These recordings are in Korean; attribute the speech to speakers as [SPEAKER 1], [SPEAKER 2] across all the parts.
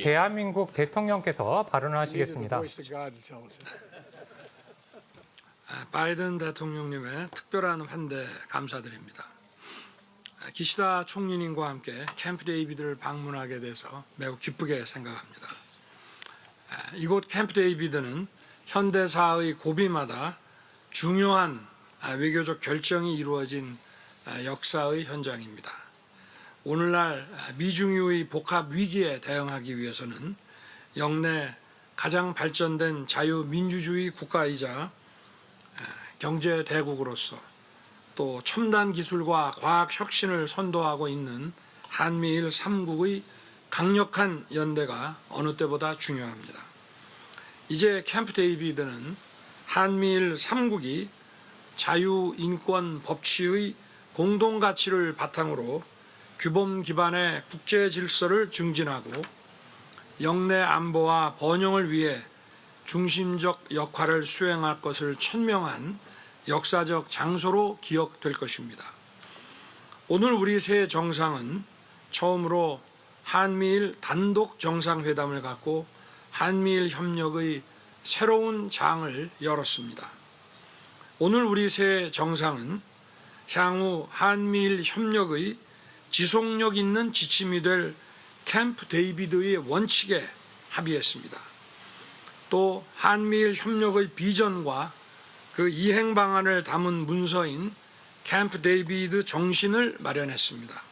[SPEAKER 1] 대한민국 대통령께서 발언하시겠습니다.
[SPEAKER 2] 바이든 대통령님의 특별한 환대 감사드립니다. 기시다 총리님과 함께 캠프 데이비드를 방문하게 돼서 매우 기쁘게 생각합니다. 이곳 캠프 데이비드는 현대사의 고비마다 중요한 외교적 결정이 이루어진 역사의 현장입니다. 오늘날 미중유의 복합 위기에 대응하기 위해서는 역내 가장 발전된 자유민주주의 국가이자 경제 대국으로서 또 첨단 기술과 과학 혁신을 선도하고 있는 한미일 3국의 강력한 연대가 어느 때보다 중요합니다. 이제 캠프 데이비드는 한미일 3국이 자유, 인권, 법치의 공동 가치를 바탕으로 규범 기반의 국제 질서를 증진하고 역내 안보와 번영을 위해 중심적 역할을 수행할 것을 천명한 역사적 장소로 기억될 것입니다. 오늘 우리 새 정상은 처음으로 한미일 단독 정상회담을 갖고 한미일 협력의 새로운 장을 열었습니다. 오늘 우리 새 정상은 향후 한미일 협력의 지속력 있는 지침이 될 캠프 데이비드의 원칙에 합의했습니다. 또 한미일 협력의 비전과 그 이행 방안을 담은 문서인 캠프 데이비드 정신을 마련했습니다.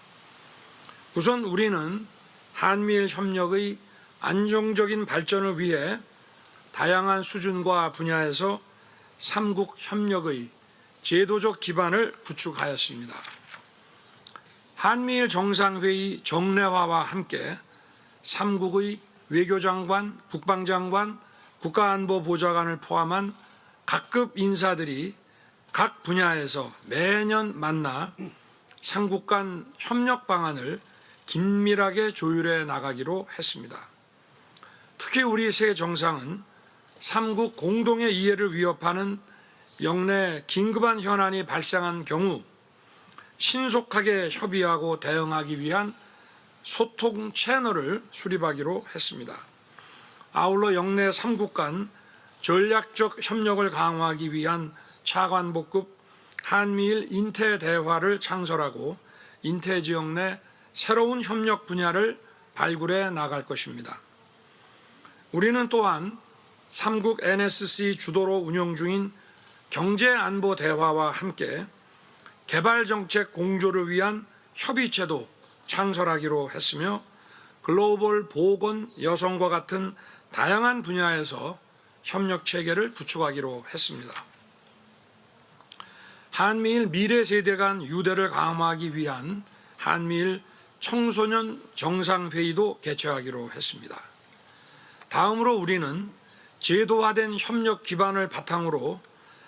[SPEAKER 2] 우선 우리는 한미일 협력의 안정적인 발전을 위해 다양한 수준과 분야에서 3국 협력의 제도적 기반을 구축하였습니다. 한미일 정상회의 정례화와 함께 3국의 외교장관, 국방장관, 국가안보보좌관을 포함한 각급 인사들이 각 분야에서 매년 만나 3국 간 협력 방안을 긴밀하게 조율해 나가기로 했습니다. 특히 우리 새 정상은 3국 공동의 이해를 위협하는 역내 긴급한 현안이 발생한 경우 신속하게 협의하고 대응하기 위한 소통 채널을 수립하기로 했습니다. 아울러 역내 3국 간 전략적 협력을 강화하기 위한 차관복급 한미일 인태대화를 창설하고 인태지역 내 새로운 협력 분야를 발굴해 나갈 것입니다. 우리는 또한 3국 NSC 주도로 운영 중인 경제안보 대화와 함께 개발정책 공조를 위한 협의체도 창설하기로 했으며 글로벌 보건, 여성과 같은 다양한 분야에서 협력 체계를 구축하기로 했습니다. 한미일 미래 세대 간 유대를 강화하기 위한 한미일 청소년 정상회의도 개최하기로 했습니다. 다음으로 우리는 제도화된 협력 기반을 바탕으로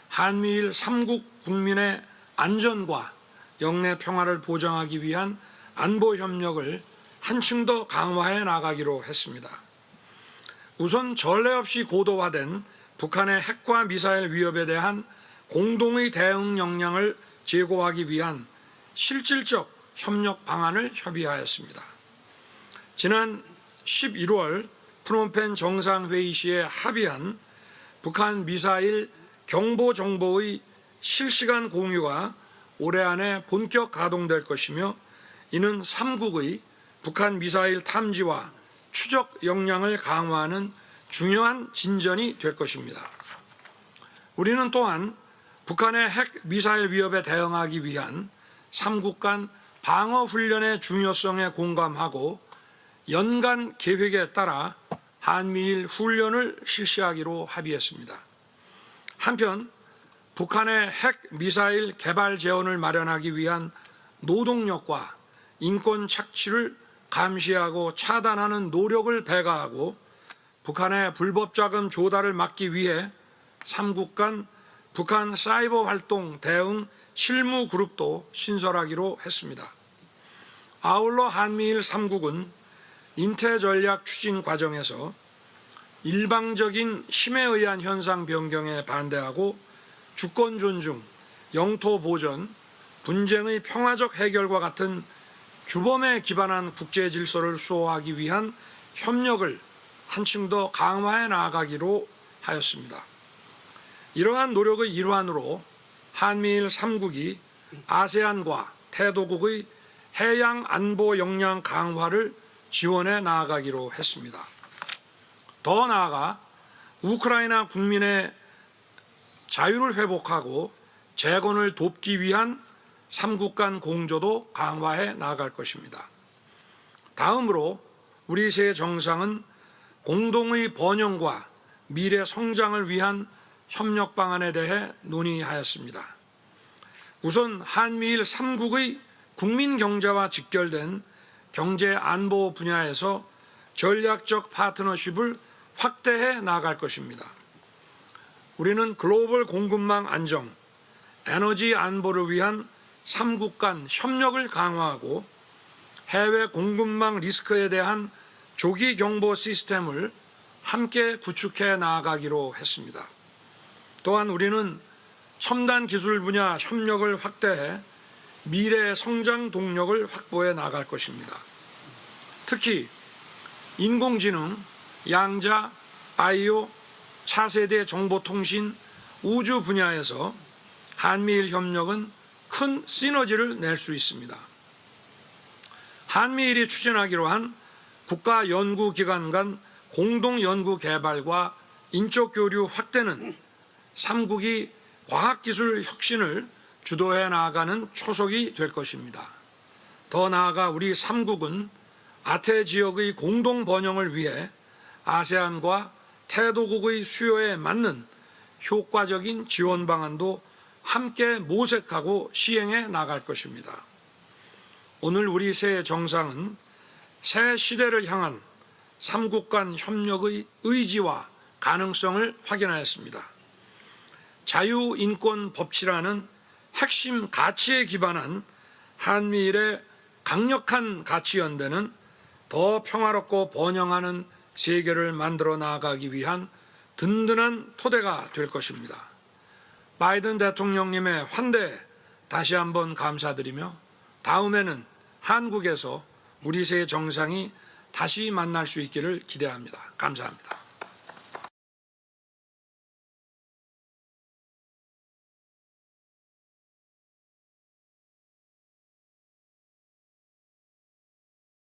[SPEAKER 2] 한미일 3국 국민의 안전과 역내 평화를 보장하기 위한 안보 협력을 한층 더 강화해 나가기로 했습니다. 우선 전례 없이 고도화된 북한의 핵과 미사일 위협에 대한 공동의 대응 역량을 제고하기 위한 실질적 협력 방안을 협의하였습니다. 지난 11월 프놈펜 정상회의 시에 합의한 북한 미사일 경보 정보의 실시간 공유가 올해 안에 본격 가동될 것이며 이는 3국의 북한 미사일 탐지와 추적 역량을 강화하는 중요한 진전이 될 것입니다. 우리는 또한 북한의 핵 미사일 위협에 대응하기 위한 3국 간 방어 훈련의 중요성에 공감하고 연간 계획에 따라 한미일 훈련을 실시하기로 합의했습니다. 한편 북한의 핵 미사일 개발 재원을 마련하기 위한 노동력과 인권 착취를 감시하고 차단하는 노력을 배가하고 북한의 불법 자금 조달을 막기 위해 3국 간 북한 사이버 활동 대응 실무 그룹도 신설하기로 했습니다. 아울러 한미일 3국은 인태 전략 추진 과정에서 일방적인 힘에 의한 현상 변경에 반대하고 주권 존중, 영토 보전, 분쟁의 평화적 해결과 같은 규범에 기반한 국제 질서를 수호하기 위한 협력을 한층 더 강화해 나아가기로 하였습니다. 이러한 노력의 일환으로 한미일 3국이 아세안과 태도국의 해양 안보 역량 강화를 지원해 나아가기로 했습니다. 더 나아가 우크라이나 국민의 자유를 회복하고 재건을 돕기 위한 3국 간 공조도 강화해 나아갈 것입니다. 다음으로 우리 새 정상은 공동의 번영과 미래 성장을 위한 협력 방안에 대해 논의하였습니다. 우선 한미일 3국의 국민 경제와 직결된 경제 안보 분야에서 전략적 파트너십을 확대해 나아갈 것입니다. 우리는 글로벌 공급망 안정, 에너지 안보를 위한 3국 간 협력을 강화하고 해외 공급망 리스크에 대한 조기 경보 시스템을 함께 구축해 나아가기로 했습니다. 또한 우리는 첨단 기술 분야 협력을 확대해 미래 성장 동력을 확보해 나갈 것입니다. 특히 인공지능, 양자, 바이오, 차세대 정보통신, 우주 분야에서 한미일 협력은 큰 시너지를 낼 수 있습니다. 한미일이 추진하기로 한 국가연구기관 간 공동연구개발과 인적 교류 확대는 3국이 과학기술 혁신을 주도해 나아가는 초석이 될 것입니다. 더 나아가 우리 3국은 아태 지역의 공동 번영을 위해 아세안과 태도국의 수요에 맞는 효과적인 지원 방안도 함께 모색하고 시행해 나갈 것입니다. 오늘 우리 새 정상은 새 시대를 향한 3국 간 협력의 의지와 가능성을 확인하였습니다. 자유, 인권, 법치라는 핵심 가치에 기반한 한미일의 강력한 가치 연대는 더 평화롭고 번영하는 세계를 만들어 나아가기 위한 든든한 토대가 될 것입니다. 바이든 대통령님의 환대에 다시 한번 감사드리며 다음에는 한국에서 우리 새 정상이 다시 만날 수 있기를 기대합니다. 감사합니다.